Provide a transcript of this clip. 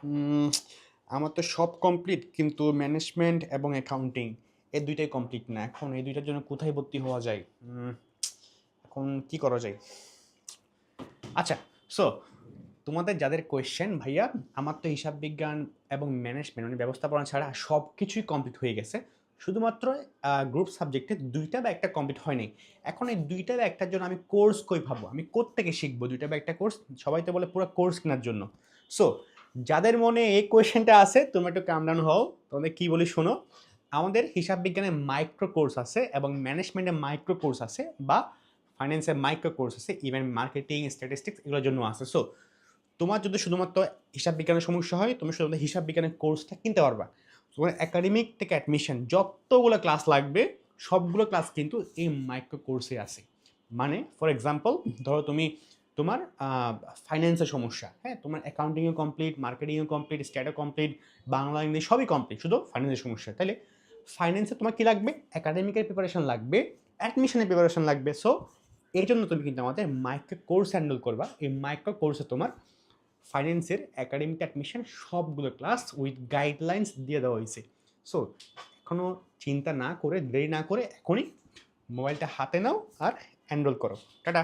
উম, আমার তো সব কমপ্লিট, কিন্তু ম্যানেজমেন্ট এবং অ্যাকাউন্টিং এই দুইটাই কমপ্লিট না। এখন এই দুইটার জন্য কোথায় ভর্তি হওয়া যায়? এখন কি করা যায়? আচ্ছা, সো তোমাদের যাদের কোয়েশ্চেন ভাইয়া, আমার তো হিসাব বিজ্ঞান এবং ম্যানেজমেন্ট মানে ব্যবস্থাপনা ছাড়া সব কিছুই কমপ্লিট হয়ে গেছে। শুধুমাত্র গ্রুপ সাবজেক্টে দুইটা বা একটা কমপ্লিট হয়নি। এখন এই দুইটা বা একটার জন্য আমি কোর্স কই পাবো, আমি কোত্থেকে শিখবো দুইটা বা একটা কোর্স? সবাই তো বলে পুরো কোর্স কেনার জন্য। সো যাদের মনে এই কোয়েশ্চেনটা আছে, তোমরা একটু কাম ডাউন হও। তোমাদের কি বলি শোনো, আমাদের হিসাব বিজ্ঞানের মাইক্রো কোর্স আছে এবং ম্যানেজমেন্টের মাইক্রো কোর্স আছে, বা ফাইন্যান্সের মাইক্রো কোর্স আছে, ইভেন মার্কেটিং স্ট্যাটিস্টিক্স এগুলোর জন্য আছে। সো তোমার যদি শুধুমাত্র হিসাব বিজ্ঞানের সমস্যা হয়, তুমি শুধুমাত্র হিসাব বিজ্ঞানের কোর্সটা কিনতে পারবা। তোমার একাডেমিক থেকে অ্যাডমিশন যতগুলো ক্লাস লাগবে সবগুলো ক্লাস কিন্তু এই মাইক্রো কোর্সে আছে। মানে ফর এক্সাম্পল, ধরো তুমি তোমার ফাইন্যান্সের সমস্যা, হ্যাঁ, তোমার অ্যাকাউন্টিংও কমপ্লিট, মার্কেটিংও কমপ্লিট, স্ট্যাটও কমপ্লিট, বাংলা ইংলিশ সবই কমপ্লিট, শুধু ফাইন্যান্সের সমস্যা। তাহলে ফাইন্যান্সে তোমার কি লাগবে? একাডেমিকের প্রিপারেশন লাগবে, অ্যাডমিশনের প্রিপারেশন লাগবে। সো এই জন্য তুমি কিন্তু আমাদের মাইক্রো কোর্স হ্যান্ডেল করবা। এই মাইক্রো কোর্সে তোমার ফাইন্যান্সের একাডেমিক অ্যাডমিশন সবগুলো ক্লাস উইথ গাইডলাইন্স দিয়ে দেওয়া হয়েছে। সো এখনও চিন্তা না করে, দেরি না করে এখনই মোবাইলটা হাতে নাও আর এনরোল করো। টাটা।